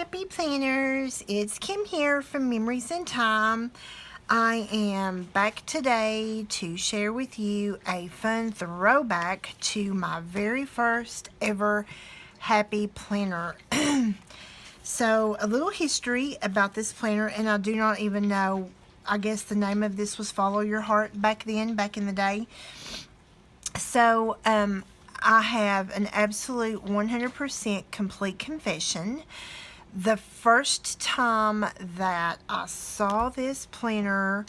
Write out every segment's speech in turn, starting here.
Happy Planners, it's Kim here from Memories in Time. I am back today to share with you a fun throwback to my very first ever Happy Planner. So a little history about this planner, and I do not even know, I guess the name of this was Follow Your Heart back then, back in the day. So I have an absolute 100% complete confession. The first time that I saw this planner,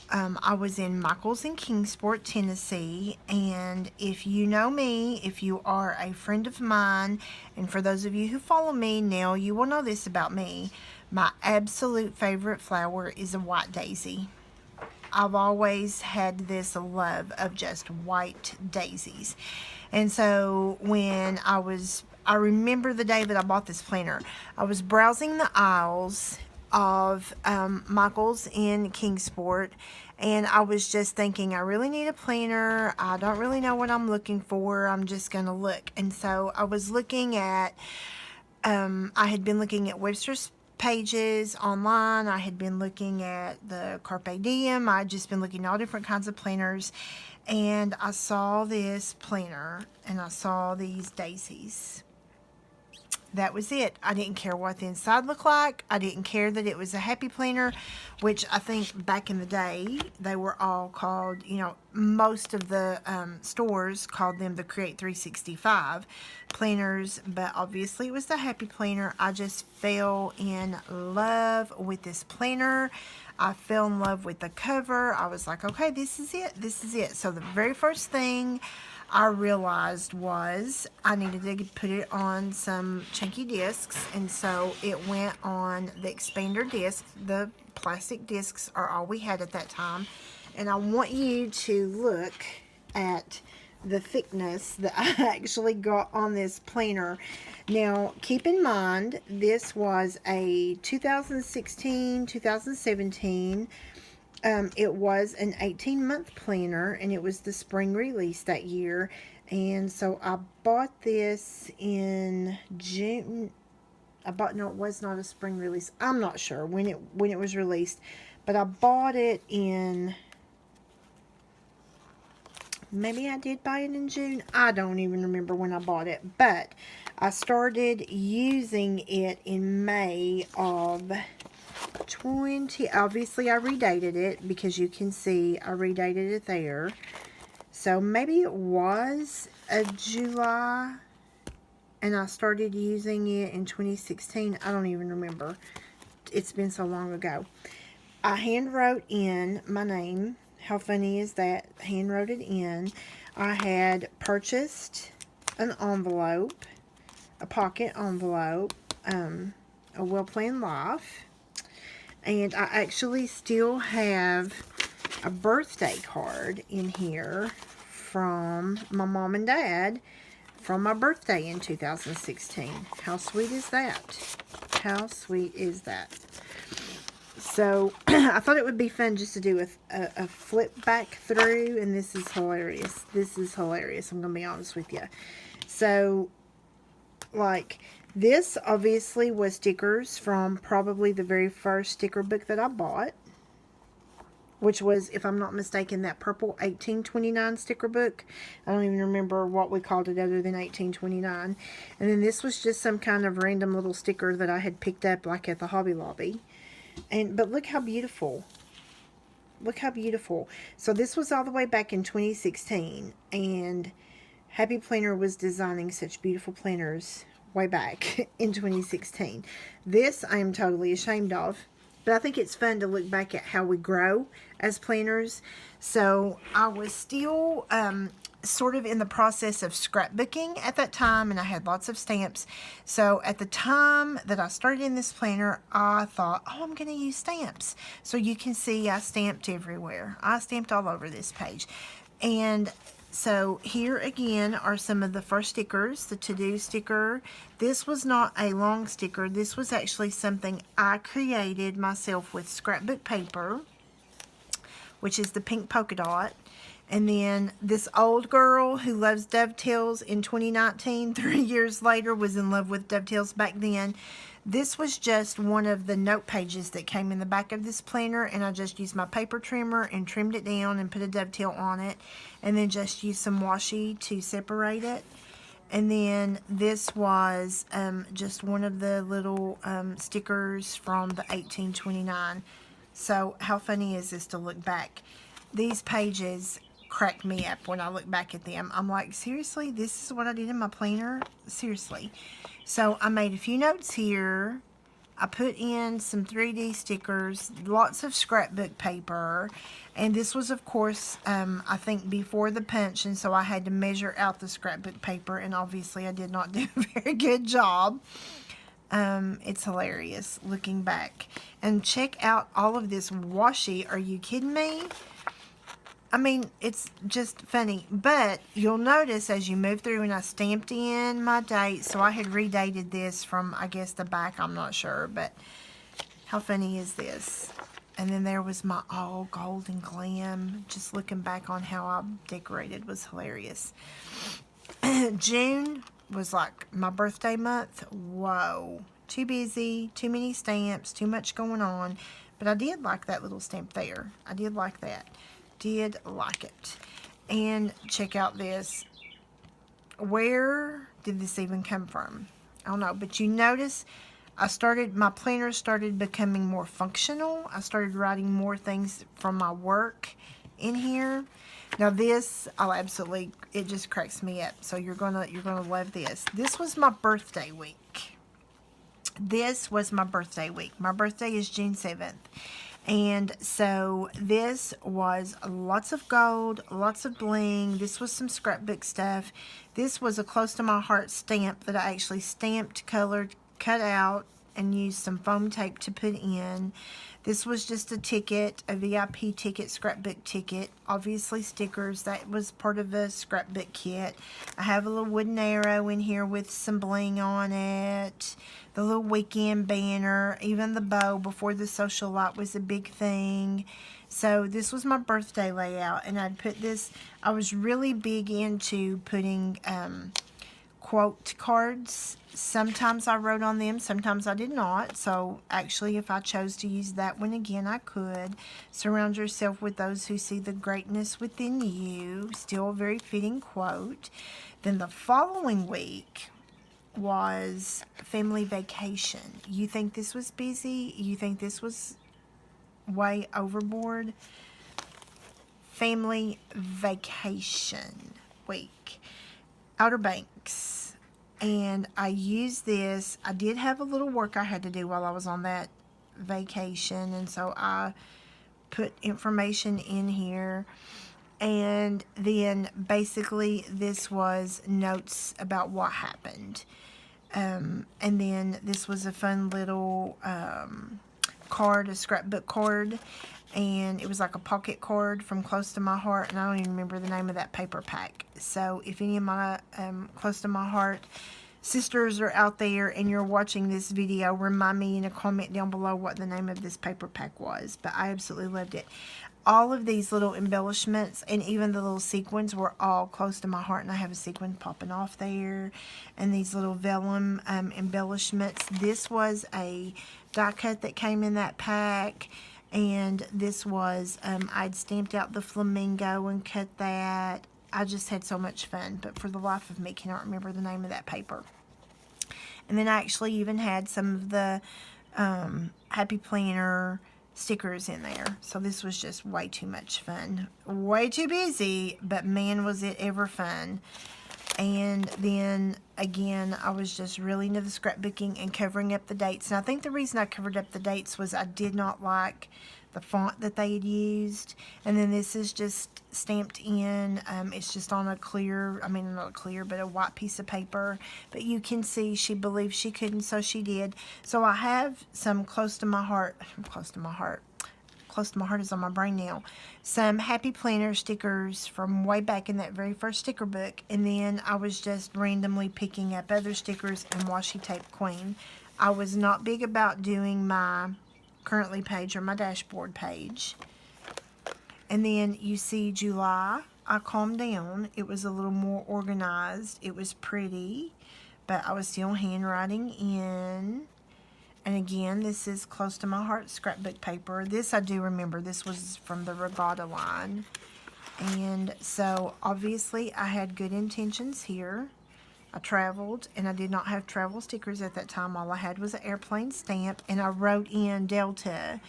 I was in Michaels in Kingsport, Tennessee, and if you know me, if you are a friend of mine, and for those of you who follow me now, you will know this about me. My absolute favorite flower is a white daisy. I've always had this love of just white daisies. And so when I remember the day that I bought this planner, I was browsing the aisles of Michaels in Kingsport, and I was just thinking, I really need a planner. I don't really know what I'm looking for. I'm just going to look. And so I was looking at, I had been looking at Webster's pages online. I had been looking at the Carpe Diem. I had just been looking at all different kinds of planners, and I saw this planner and I saw these daisies. That was it. I didn't care what the inside looked like. I didn't care that it was a happy planner, which I think back in the day they were all called, most of the stores called them the Create 365 planners, but obviously it was the happy planner. I just fell in love with this planner. I fell in love with the cover. I was like, okay, this is it. This is it. So the very first thing I realized was I needed to put it on some chunky discs, and so it went on the expander disc. The plastic discs are all we had at that time, and I want you to look at the thickness that I actually got on this planner. Now, keep in mind, this was a 2016, 2017. It was an 18-month planner, and it was the spring release that year. And so I bought this in June. No, it was not a spring release. I'm not sure when it was released, but I bought it in, maybe I did buy it in June. I don't even remember when I bought it, but I started using it in May of 20. Obviously I redated it because you can see I redated it there. So maybe it was a July and I started using it in 2016. I don't even remember. It's been so long ago. I hand wrote in my name. How funny is that? Hand wrote it in. I had purchased an envelope, a pocket envelope, a Well Planned Life. And I actually still have a birthday card in here from my mom and dad from my birthday in 2016. How sweet is that? How sweet is that? So I thought it would be fun just to do a flip back through, and this is hilarious. This is hilarious. I'm going to be honest with you. So, like, this obviously was stickers from probably the very first sticker book that I bought, which was, if I'm not mistaken, that purple 1829 sticker book. I don't even remember what we called it other than 1829. And then this was just some kind of random little sticker that I had picked up like at the Hobby Lobby. But look how beautiful. Look how beautiful. So this was all the way back in 2016, and Happy Planner was designing such beautiful planners way back in 2016. This I am totally ashamed of, but I think it's fun to look back at how we grow as planners. So I was still sort of in the process of scrapbooking at that time, and I had lots of stamps. So at the time that I started in this planner, I thought, oh, I'm going to use stamps. So you can see I stamped everywhere. I stamped all over this page. And so here again are some of the first stickers. The to-do sticker. This was not a long sticker. This was actually something I created myself with scrapbook paper, which is the pink polka dot. And then this old girl who loves dovetails in 2019, 3 years later, was in love with dovetails back then. This was just one of the note pages that came in the back of this planner, and I just used my paper trimmer and trimmed it down and put a dovetail on it, and then just used some washi to separate it. And then this was just one of the little stickers from the 1829. So how funny is this to look back? These pages crack me up when I look back at them. I'm like, seriously, this is what I did in my planner? Seriously. So I made a few notes here. I put in some 3D stickers, lots of scrapbook paper, and this was, of course, I think before the punch, and so I had to measure out the scrapbook paper, and obviously I did not do a very good job. It's hilarious looking back. And check out all of this washi. Are you kidding me? I mean, it's just funny, but you'll notice as you move through, and I stamped in my date, so I had redated this from, I guess, the back, I'm not sure, but how funny is this? And then there was my all gold and glam. Just looking back on how I decorated was hilarious. June was like my birthday month. Whoa, too busy, too many stamps, too much going on, but I did like that little stamp there. I did like that. Did like it. And check out this. Where did this even come from? I don't know, but you notice my planner started becoming more functional. I started writing more things from my work in here. Now this, it just cracks me up. So you're gonna love this. This was my birthday week. This was my birthday week. My birthday is June 7th. And so this was lots of gold, lots of bling. This was some scrapbook stuff. This was a close to my heart stamp that I actually stamped, colored, cut out, and used some foam tape to put in. This was just a ticket, a VIP ticket, scrapbook ticket. Obviously stickers, that was part of a scrapbook kit. I have a little wooden arrow in here with some bling on it. The little weekend banner, even the bow before the social light was a big thing. So this was my birthday layout, and I'd put this, I was really big into putting quote cards. Sometimes I wrote on them, sometimes I did not. So actually, if I chose to use that one again, I could. Surround yourself with those who see the greatness within you. Still a very fitting quote. Then the following week was family vacation. You think this was busy? You think this was way overboard? Family vacation week. Outer Banks. And I used this. I did have a little work I had to do while I was on that vacation, and so I put information in here. And then basically this was notes about what happened. And then this was a fun little card, a scrapbook card, and it was like a pocket card from Close to My Heart, and I don't even remember the name of that paper pack. So if any of my Close to My Heart sisters are out there and you're watching this video, remind me in a comment down below what the name of this paper pack was. But I absolutely loved it. All of these little embellishments and even the little sequins were all close to my heart, and I have a sequin popping off there, and these little vellum embellishments. This was a die cut that came in that pack, and this was I'd stamped out the flamingo and cut that. I just had so much fun, but for the life of me cannot remember the name of that paper. And then I actually even had some of the Happy Planner stickers in there. So this was just way too much fun. Way too busy, but man was it ever fun. And then again, I was just really into the scrapbooking and covering up the dates. And I think the reason I covered up the dates was I did not like the font that they had used. And then this is just stamped in. It's just on a clear, I mean not clear, but a white piece of paper. But you can see she believed she couldn't, so she did. So I have some Close to My Heart is on my brain now. Some Happy Planner stickers from way back in that very first sticker book. And then I was just randomly picking up other stickers and washi tape queen. I was not big about doing my currently page or my dashboard page. And then you see July, I calmed down. It was a little more organized. It was pretty, but I was still handwriting in. And again, this is close to my heart scrapbook paper. This I do remember. This was from the Regatta line. And so obviously I had good intentions here. I traveled and I did not have travel stickers at that time. All I had was an airplane stamp, and I wrote in Delta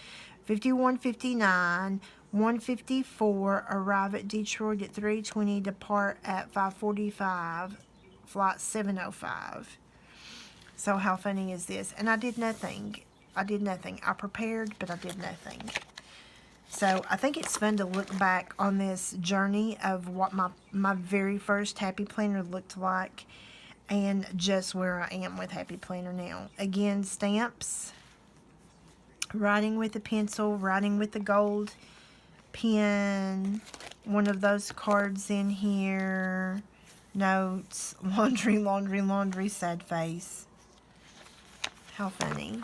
5159 154, arrive at Detroit at 3:20, depart at 5:45, flight 7:05. So how funny is this? And I did nothing. I did nothing. I prepared, but I did nothing. So I think it's fun to look back on this journey of what my very first Happy Planner looked like, and just where I am with Happy Planner now. Again, stamps, writing with a pencil, writing with a gold pen, one of those cards in here, notes, laundry, laundry, laundry, sad face. How funny.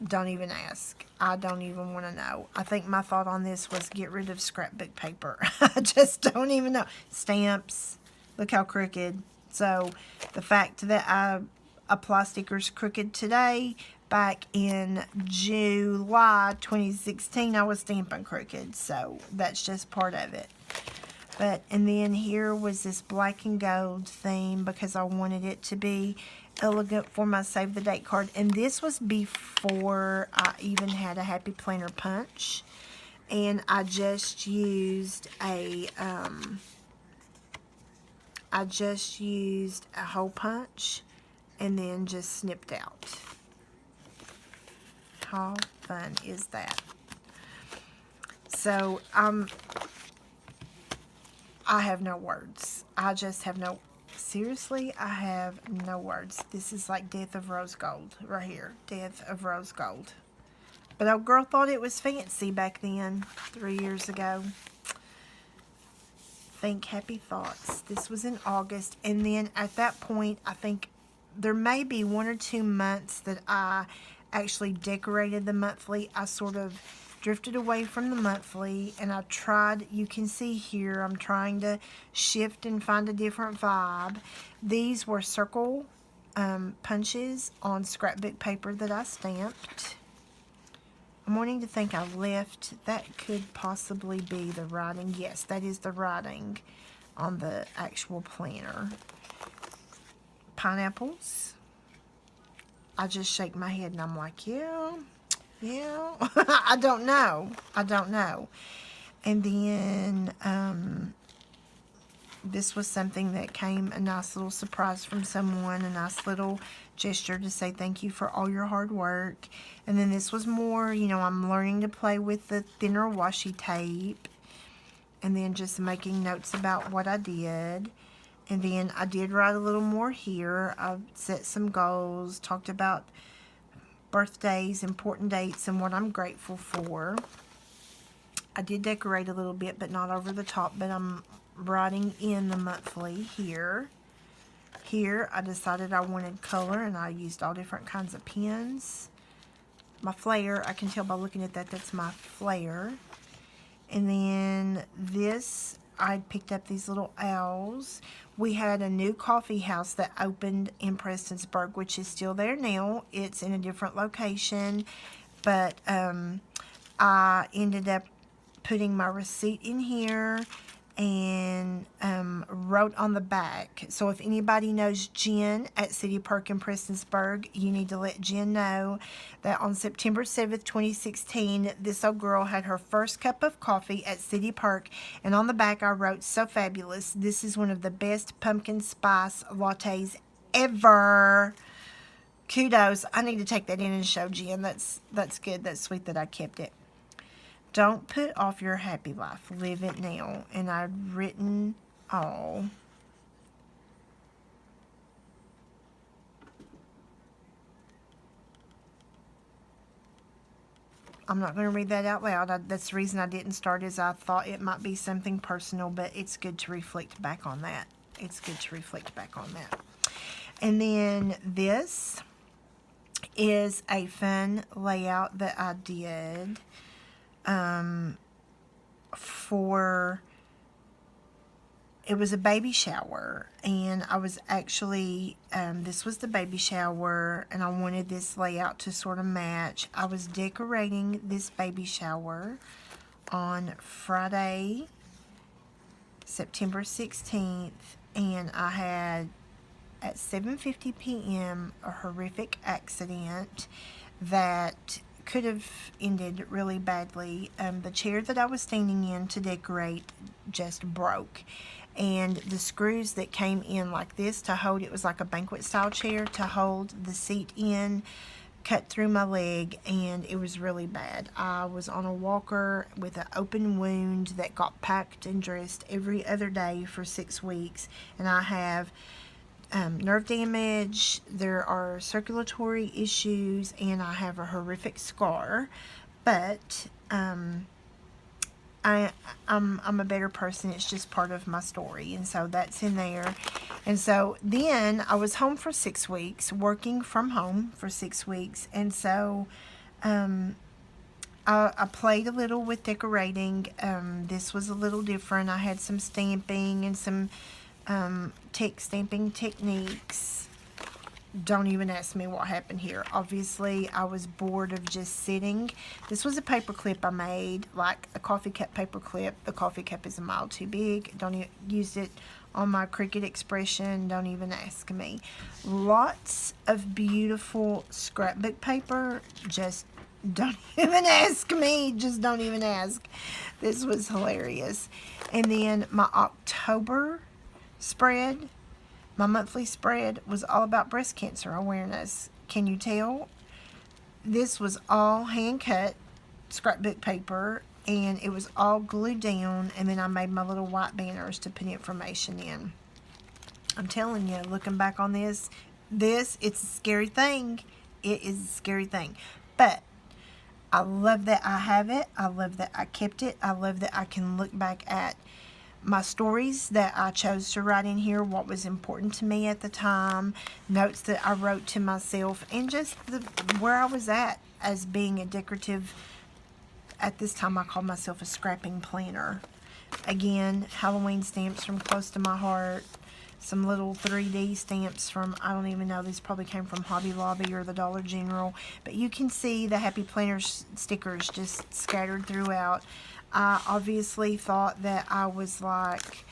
Don't even ask. I don't even want to know. I think my thought on this was get rid of scrapbook paper. I just don't even know. Stamps. Look how crooked. So the fact that I apply stickers crooked today, back in July 2016, I was stamping crooked. So that's just part of it. But, and then here was this black and gold theme because I wanted it to be elegant for my save the date card. And this was before I even had a Happy Planner punch. And I just used a, hole punch and then just snipped out. How fun is that? So, I have no words. I just have no, seriously, I have no words. This is like Death of Rose Gold right here. Death of Rose Gold. But old girl thought it was fancy back then, 3 years ago. Think happy thoughts. This was in August. And then at that point, I think there may be 1 or 2 months that I actually decorated the monthly. I sort of drifted away from the monthly, and I tried, you can see here, I'm trying to shift and find a different vibe. These were circle punches on scrapbook paper that I stamped. I'm wanting to think I left, that could possibly be the writing. Yes, that is the writing on the actual planner. Pineapples. I just shake my head and I'm like, yeah. I don't know. And then this was something that came, a nice little surprise from someone, a nice little gesture to say thank you for all your hard work. And then this was more, you know, I'm learning to play with the thinner washi tape, and then just making notes about what I did. And then I did write a little more here. I set some goals, talked about birthdays, important dates, and what I'm grateful for. I did decorate a little bit, but not over the top, but I'm writing in the monthly here. Here, I decided I wanted color, and I used all different kinds of pens. My flare, I can tell by looking at that, that's my flare. And then this, I picked up these little owls. We had a new coffee house that opened in Prestonsburg, which is still there now. It's in a different location, but I ended up putting my receipt in here and wrote on the back. So if anybody knows Jen at City Park in Prestonsburg, you need to let Jen know that on September 7th, 2016, this old girl had her first cup of coffee at City Park, and on the back I wrote, "So fabulous. This is one of the best pumpkin spice lattes ever." Kudos. I need to take that in and show Jen. That's good. That's sweet that I kept it. Don't put off your happy life. Live it now. And I've written all. I'm not going to read that out loud. That's the reason I didn't start, is I thought it might be something personal, but it's good to reflect back on that. And then this is a fun layout that I did for it was a baby shower, and I was actually, this was the baby shower, and I wanted this layout to sort of match. I was decorating this baby shower on Friday, September 16th, and I had, at 7:50 p.m., a horrific accident that could have ended really badly. The chair that I was standing in to decorate just broke, and the screws that came in like this to hold it, was like a banquet style chair to hold the seat in, cut through my leg, and it was really bad. I was on a walker with an open wound that got packed and dressed every other day for 6 weeks, and I have nerve damage, there are circulatory issues, and I have a horrific scar. But I'm a better person. It's just part of my story, and so that's in there. And so then I was home for 6 weeks, working from home for 6 weeks, and so I played a little with decorating. This was a little different. I had some stamping and some stamping techniques. Don't even ask me what happened here. Obviously, I was bored of just sitting. This was a paper clip I made, like a coffee cup paper clip. The coffee cup is a mile too big. Don't even use it on my Cricut Expression. Don't even ask me. Lots of beautiful scrapbook paper. Just don't even ask me. Just don't even ask. This was hilarious. And then my October spread, my monthly spread, was all about breast cancer awareness. Can you tell? This was all hand cut scrapbook paper, and it was all glued down, and then I made my little white banners to put information in. I'm telling you, looking back on this, it's a scary thing. It is a scary thing. But I love that I have it. I love that I kept it. I love that I can look back at my stories that I chose to write in here, what was important to me at the time, notes that I wrote to myself, and just where I was at as being a decorative. At this time, I called myself a scrapping planner. Again, Halloween stamps from close to my heart. Some little 3D stamps from, I don't even know, these probably came from Hobby Lobby or the Dollar General. But you can see the Happy Planner stickers just scattered throughout. I obviously thought that I was like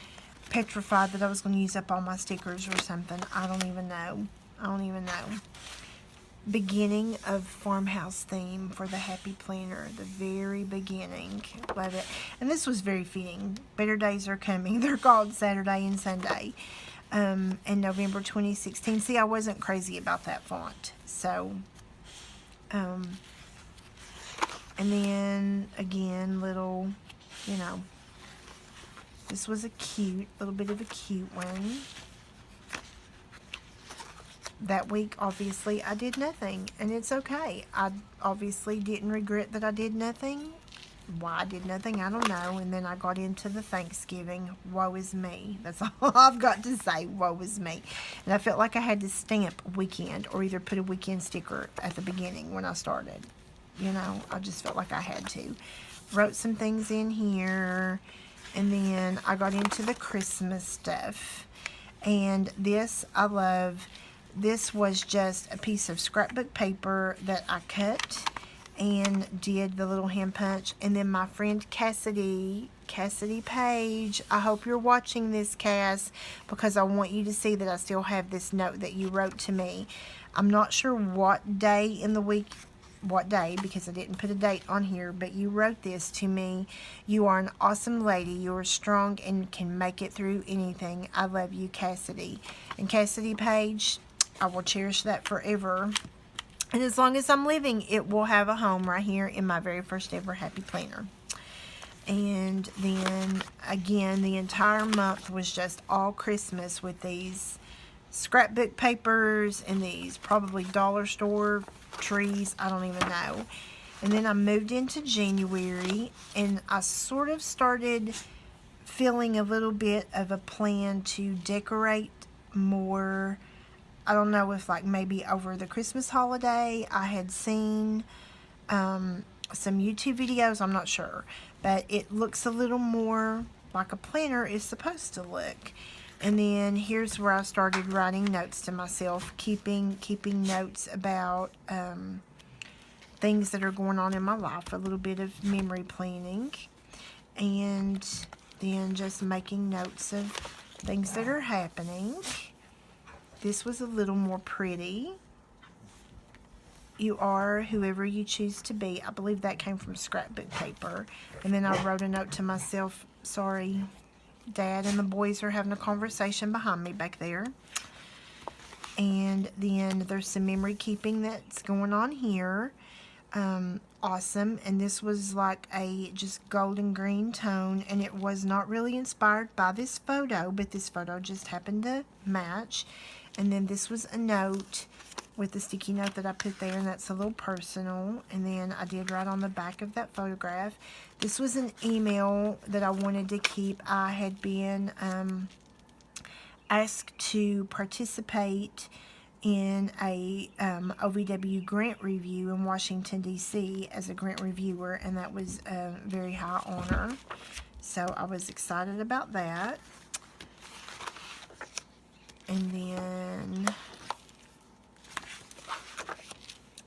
petrified that I was going to use up all my stickers or something. I don't even know. Beginning of farmhouse theme for the Happy Planner. The very beginning. Love it. And this was very fitting. Better days are coming. They're called Saturday and Sunday. In November 2016. See, I wasn't crazy about that font. So, and then, again, little, this was a little bit of a cute one. That week, obviously, I did nothing, and it's okay. I obviously didn't regret that I did nothing. Why I did nothing, I don't know. And then I got into the Thanksgiving. Woe is me. That's all I've got to say. Woe is me. And I felt like I had to stamp weekend, or either put a weekend sticker at the beginning when I started. I just felt like I had to. Wrote some things in here, and then I got into the Christmas stuff. And this, I love. This was just a piece of scrapbook paper that I cut and did the little hand punch. And then my friend Cassidy Page, I hope you're watching this, Cass, because I want you to see that I still have this note that you wrote to me. I'm not sure what day in the week, because I didn't put a date on here, but you wrote this to me. You are an awesome lady. You are strong and can make it through anything. I love you, Cassidy. And Cassidy Page, I will cherish that forever. And as long as I'm living, it will have a home right here in my very first ever Happy Planner. And then, again, the entire month was just all Christmas with these scrapbook papers and these probably dollar store trees. I don't even know. And then I moved into January, and I sort of started feeling a little bit of a plan to decorate more. I don't know if maybe over the Christmas holiday I had seen some YouTube videos. I'm not sure. But it looks a little more like a planner is supposed to look. And then here's where I started writing notes to myself, keeping notes about things that are going on in my life, a little bit of memory planning, and then just making notes of things that are happening. This was a little more pretty. You are whoever you choose to be. I believe that came from scrapbook paper. And then I wrote a note to myself, sorry, Dad and the boys are having a conversation behind me back there. And then there's some memory keeping that's going on here. Awesome. And this was like a just golden green tone, and it was not really inspired by this photo, but this photo just happened to match. And then this was a note with the sticky note that I put there, and that's a little personal. And then I did write on the back of that photograph. This was an email that I wanted to keep. I had been asked to participate in a OVW grant review in Washington, D.C. as a grant reviewer, and that was a very high honor. So I was excited about that. And then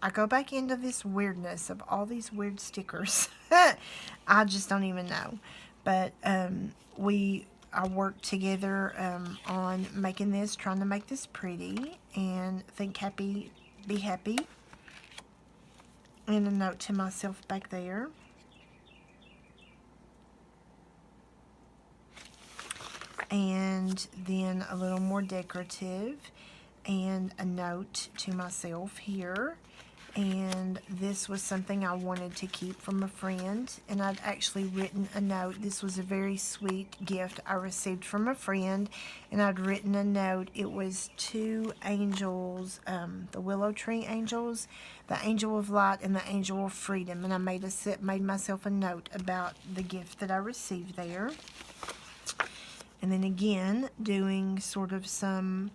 I go back into this weirdness of all these weird stickers. I just don't even know. But I worked together on making this, trying to make this pretty, and think happy, be happy. And a note to myself back there. And then a little more decorative, and a note to myself here. And this was something I wanted to keep from a friend, and I'd actually written a note. This was a very sweet gift I received from a friend, and I'd written a note. It was two angels, the willow tree angels, the angel of light and the angel of freedom, and I made myself a note about the gift that I received there. And then again, doing sort of some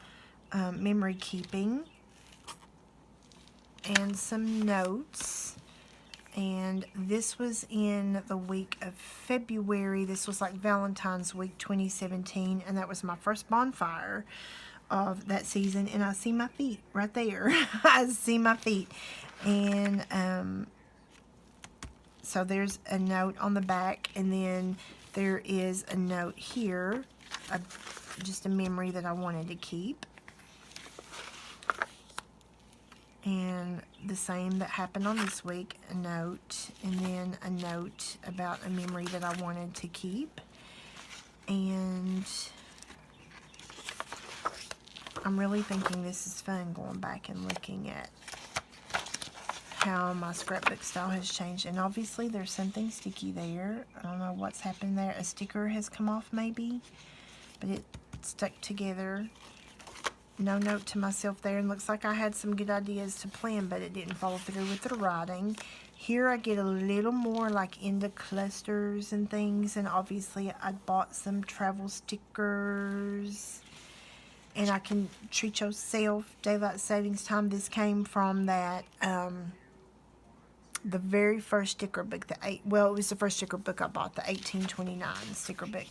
memory keeping and some notes. And this was in the week of February. This was like Valentine's week 2017, and that was my first bonfire of that season. And I see my feet right there. I see my feet. And so there's a note on the back, and then there is a note here, just a memory that I wanted to keep. And the same that happened on this week, a note, and then a note about a memory that I wanted to keep. And I'm really thinking this is fun, going back and looking at how my scrapbook style has changed. And obviously there's something sticky there. I don't know what's happened there. A sticker has come off maybe, but it stuck together. No note to myself there, and looks like I had some good ideas to plan, but it didn't follow through with the writing. Here I get a little more like into clusters and things, and obviously I bought some travel stickers. And I can treat yourself, daylight savings time. This came from that the very first sticker book, it was the first sticker book I bought, the 1829 sticker book.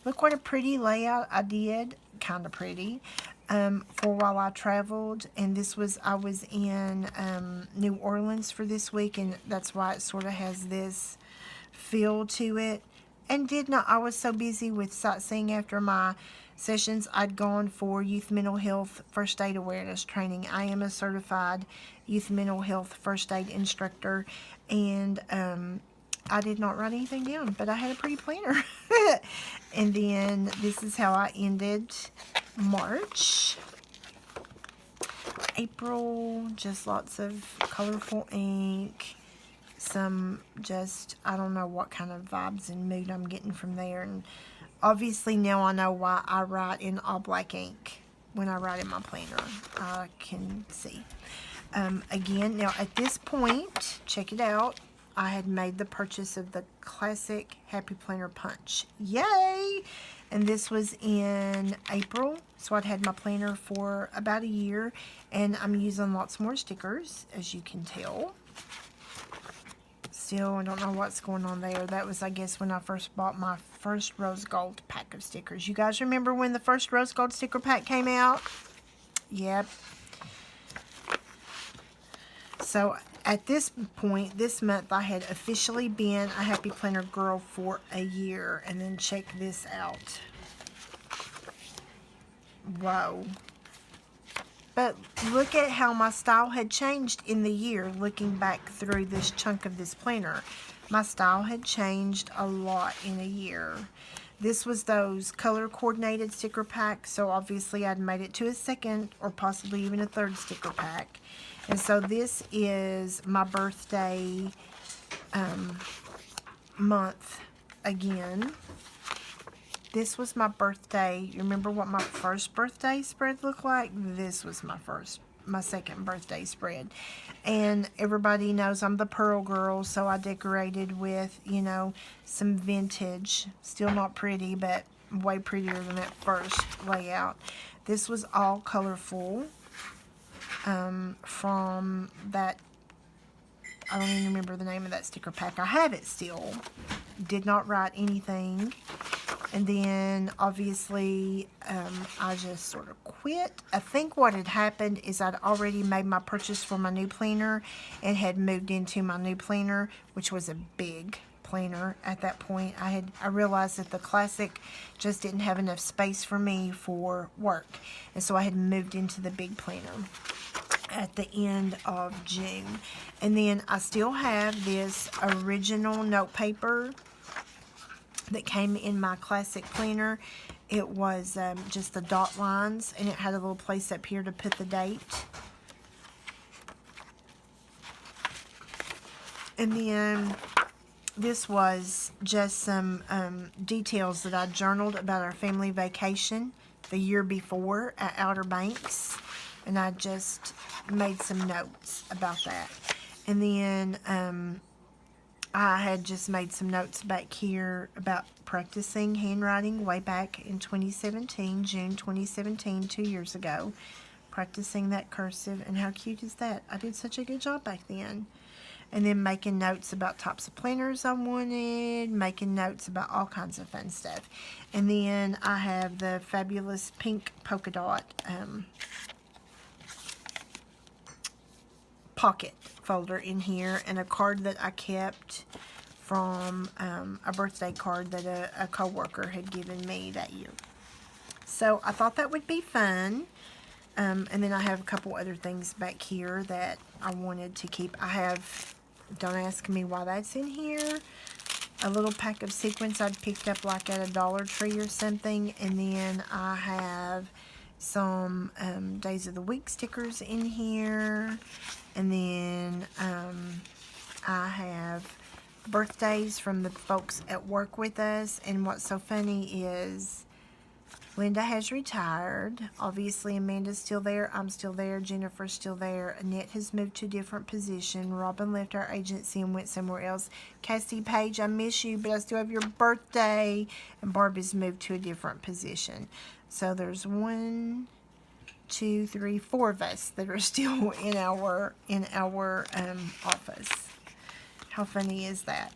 Look what a pretty layout I did, kind of pretty, for while I traveled. And this was, I was in New Orleans for this week, and that's why it sort of has this feel to it. And I was so busy with sightseeing after my sessions. I'd gone for youth mental health first aid awareness training. I am a certified youth mental health first aid instructor, and I did not write anything down, but I had a pretty planner. And then this is how I ended March. April, just lots of colorful ink. Some just, I don't know what kind of vibes and mood I'm getting from there. And obviously now I know why I write in all black ink when I write in my planner. I can see. Again, now at this point, check it out. I had made the purchase of the classic Happy Planner Punch. Yay! And this was in April, so I'd had my planner for about a year, and I'm using lots more stickers, as you can tell. Still, I don't know what's going on there. That was, I guess, when I first bought my first Rose Gold pack of stickers. You guys remember when the first Rose Gold sticker pack came out? Yep. So at this point, this month, I had officially been a Happy Planner girl for a year. And then check this out. Whoa. But look at how my style had changed in the year, looking back through this chunk of this planner. My style had changed a lot in a year. This was those color coordinated sticker packs, so obviously I'd made it to a second or possibly even a third sticker pack. And so this is my birthday month again. This was my birthday. You remember what my first birthday spread looked like? This was my second birthday spread. And everybody knows I'm the Pearl girl, so I decorated with, you know, some vintage. Still not pretty, but way prettier than that first layout. This was all colorful from that, I don't even remember the name of that sticker pack. I have it still. Did not write anything. And then, obviously, I just sort of quit. I think what had happened is I'd already made my purchase for my new planner and had moved into my new planner, which was a big planner at that point. I realized that the Classic just didn't have enough space for me for work. And so I had moved into the big planner at the end of June. And then I still have this original note paper that came in my Classic planner. It was just the dot lines, and it had a little place up here to put the date. And then this was just some details that I journaled about our family vacation the year before at Outer Banks, and I just made some notes about that. And then I had just made some notes back here about practicing handwriting way back in 2017, June 2017, 2 years ago. Practicing that cursive, and how cute is that? I did such a good job back then. And then making notes about types of planners I wanted, making notes about all kinds of fun stuff. And then I have the fabulous pink polka dot pocket folder in here, and a card that I kept from a birthday card that a co-worker had given me that year. So I thought that would be fun. And then I have a couple other things back here that I wanted to keep. I have, don't ask me why that's in here, a little pack of sequins I'd picked up like at a Dollar Tree or something. And then I have some Days of the Week stickers in here. And then I have birthdays from the folks at work with us. And what's so funny is Linda has retired. Obviously, Amanda's still there. I'm still there. Jennifer's still there. Annette has moved to a different position. Robin left our agency and went somewhere else. Cassie Page, I miss you, but I still have your birthday. And Barbie's moved to a different position. So there's 1, 2, 3, 4 of us that are still in our office. How funny is that?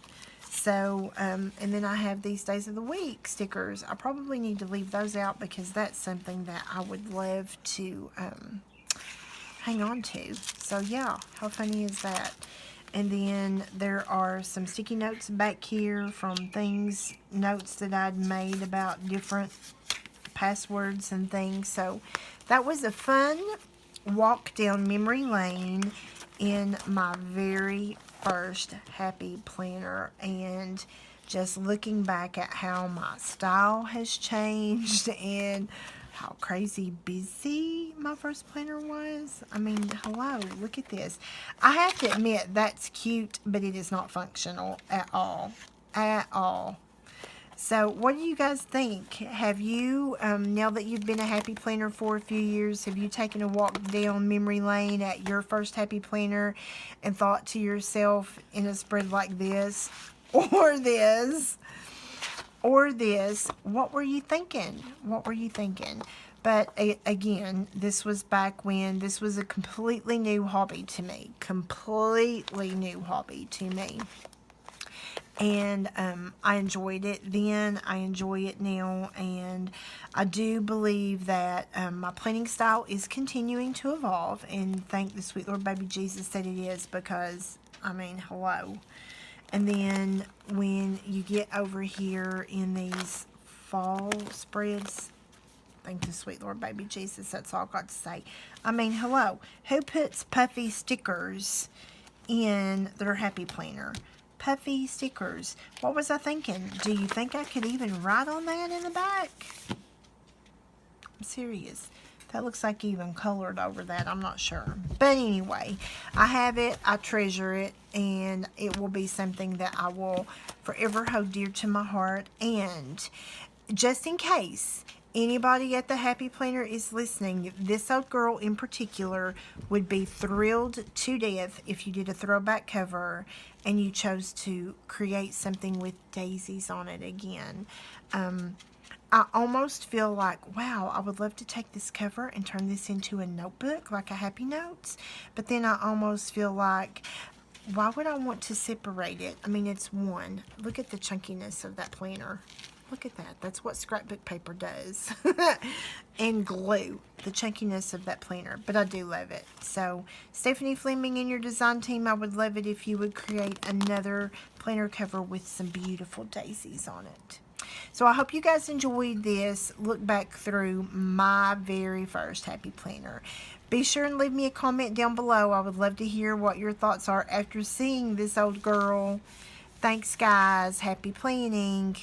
So, and then I have these Days of the Week stickers. I probably need to leave those out because that's something that I would love to hang on to. So, yeah, how funny is that? And then there are some sticky notes back here from notes that I'd made about different passwords and things. So, that was a fun walk down memory lane in my very first Happy Planner, and just looking back at how my style has changed and how crazy busy my first planner was. I mean, hello, look at this. I have to admit, that's cute, but it is not functional at all. At all. So, what do you guys think? Have you, now that you've been a Happy Planner for a few years, have you taken a walk down memory lane at your first Happy Planner and thought to yourself in a spread like this, or this, what were you thinking? What were you thinking? But, again, this was back when this was a completely new hobby to me. Completely new hobby to me. And I enjoyed it then, I enjoy it now, and I do believe that my planning style is continuing to evolve, and thank the sweet Lord baby Jesus that it is, because I mean, hello. And then when you get over here in these fall spreads, thank the sweet Lord baby Jesus, that's all I've got to say. I mean, hello, who puts puffy stickers in their happy planner? Puffy stickers. What was I thinking? Do you think I could even write on that in the back? I'm serious. That looks like even colored over that. I'm not sure. But anyway, I have it. I treasure it. And it will be something that I will forever hold dear to my heart. And just in case anybody at the Happy Planner is listening, this old girl in particular would be thrilled to death if you did a throwback cover and you chose to create something with daisies on it again. I almost feel like, wow, I would love to take this cover and turn this into a notebook, like a Happy Notes. But then I almost feel like, why would I want to separate it? I mean, it's one. Look at the chunkiness of that planner. Look at that. That's what scrapbook paper does. And glue. The chunkiness of that planner. But I do love it. So, Stephanie Fleming and your design team, I would love it if you would create another planner cover with some beautiful daisies on it. So I hope you guys enjoyed this look back through my very first Happy Planner. Be sure and leave me a comment down below. I would love to hear what your thoughts are after seeing this old girl. Thanks, guys. Happy planning.